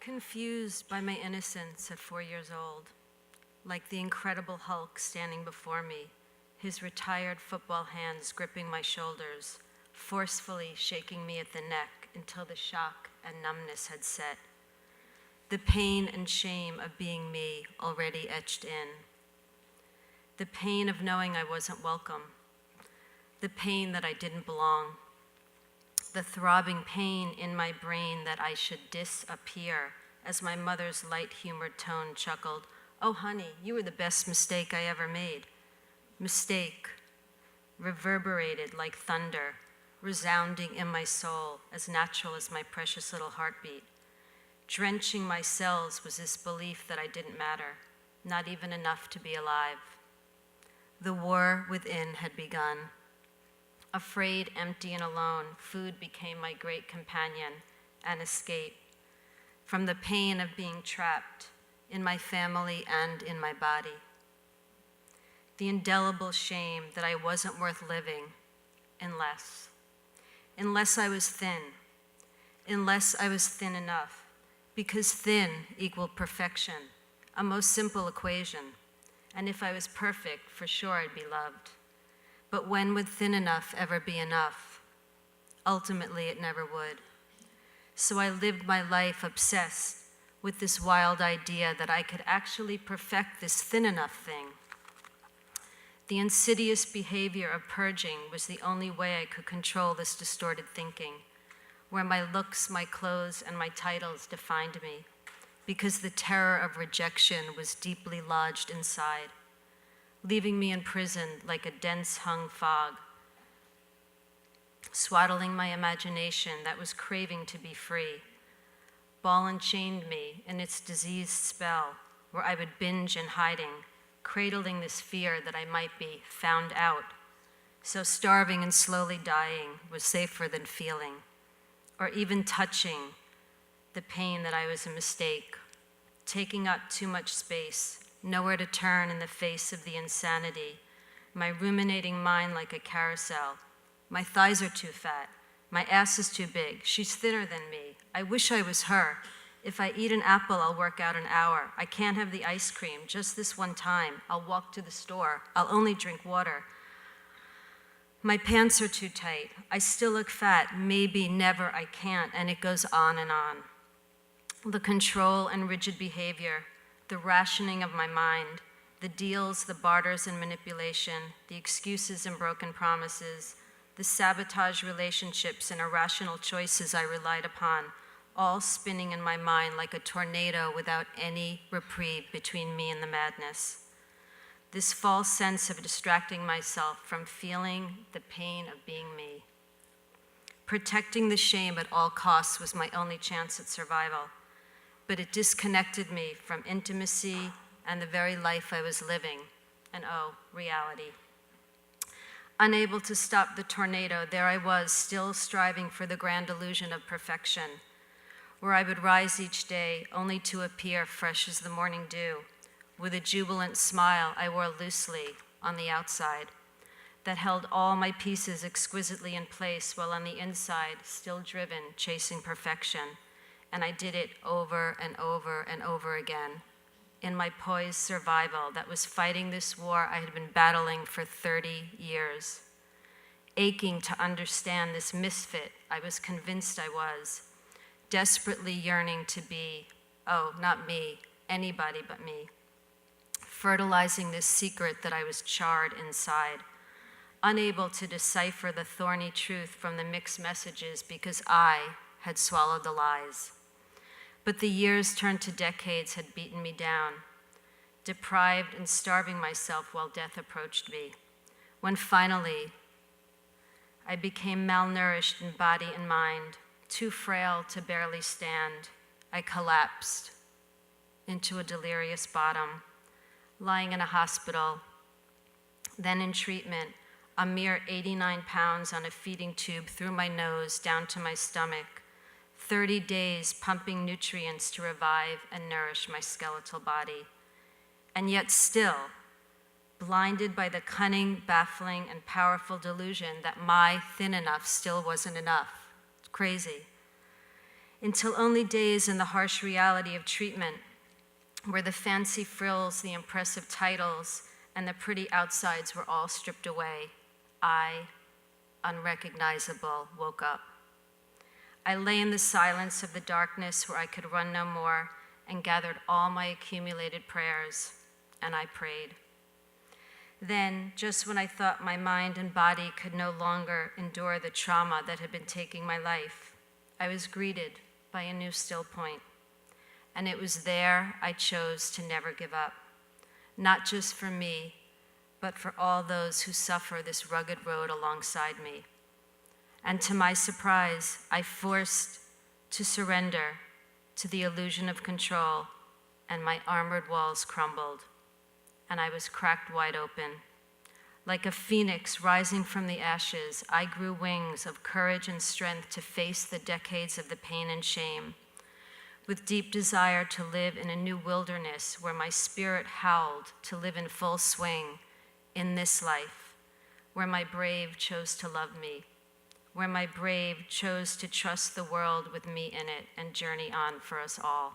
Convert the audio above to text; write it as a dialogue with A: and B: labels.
A: confused by my innocence at 4 years old, like the Incredible Hulk standing before me, his retired football hands gripping my shoulders, forcefully shaking me at the neck until the shock and numbness had set. The pain and shame of being me already etched in. The pain of knowing I wasn't welcome. The pain that I didn't belong. The throbbing pain in my brain that I should disappear as my mother's light-humored tone chuckled, "Oh, honey, you were the best mistake I ever made." Mistake reverberated like thunder, resounding in my soul, as natural as my precious little heartbeat. Drenching my cells was this belief that I didn't matter, not even enough to be alive. The war within had begun. Afraid, empty, and alone, food became my great companion and escape from the pain of being trapped in my family and in my body. The indelible shame that I wasn't worth living unless I was thin, unless I was thin enough, because thin equaled perfection, a most simple equation. And if I was perfect, for sure I'd be loved. But when would thin enough ever be enough? Ultimately, it never would. So I lived my life obsessed with this wild idea that I could actually perfect this thin enough thing. The insidious behavior of purging was the only way I could control this distorted thinking, where my looks, my clothes, and my titles defined me, because the terror of rejection was deeply lodged inside, leaving me imprisoned like a dense hung fog, swaddling my imagination that was craving to be free, ball and chained me in its diseased spell, where I would binge in hiding, cradling this fear that I might be found out. So starving and slowly dying was safer than feeling, or even touching the pain that I was a mistake, taking up too much space, nowhere to turn in the face of the insanity, my ruminating mind like a carousel. My thighs are too fat. My ass is too big. She's thinner than me. I wish I was her. If I eat an apple, I'll work out an hour. I can't have the ice cream, just this one time. I'll walk to the store. I'll only drink water. My pants are too tight. I still look fat. Maybe, never, I can't. And it goes on and on. The control and rigid behavior, the rationing of my mind, the deals, the barters and manipulation, the excuses and broken promises, the sabotage relationships and irrational choices I relied upon, all spinning in my mind like a tornado without any reprieve between me and the madness. This false sense of distracting myself from feeling the pain of being me. Protecting the shame at all costs was my only chance at survival, but it disconnected me from intimacy and the very life I was living, and reality. Unable to stop the tornado, there I was, still striving for the grand illusion of perfection, where I would rise each day only to appear fresh as the morning dew, with a jubilant smile I wore loosely on the outside, that held all my pieces exquisitely in place, while on the inside, still driven, chasing perfection. And I did it over and over and over again in my poised survival that was fighting this war I had been battling for 30 years. Aching to understand this misfit I was convinced I was, desperately yearning to be, not me, anybody but me. Fertilizing this secret that I was charred inside, unable to decipher the thorny truth from the mixed messages because I had swallowed the lies. But the years turned to decades had beaten me down, deprived and starving myself while death approached me. When finally, I became malnourished in body and mind, too frail to barely stand, I collapsed into a delirious bottom, lying in a hospital, then in treatment, a mere 89 pounds on a feeding tube through my nose down to my stomach, 30 days pumping nutrients to revive and nourish my skeletal body. And yet still, blinded by the cunning, baffling, and powerful delusion that my thin enough still wasn't enough. It's crazy. until only days in the harsh reality of treatment, where the fancy frills, the impressive titles, and the pretty outsides were all stripped away, I, unrecognizable, woke up. I lay in the silence of the darkness where I could run no more and gathered all my accumulated prayers, and I prayed. Then, just when I thought my mind and body could no longer endure the trauma that had been taking my life, I was greeted by a new still point. And it was there I chose to never give up, not just for me, but for all those who suffer this rugged road alongside me. And to my surprise, I forced to surrender to the illusion of control, and my armored walls crumbled, and I was cracked wide open. Like a phoenix rising from the ashes, I grew wings of courage and strength to face the decades of the pain and shame, with deep desire to live in a new wilderness where my spirit howled to live in full swing in this life, where my brave chose to love me, where my brave chose to trust the world with me in it and journey on for us all.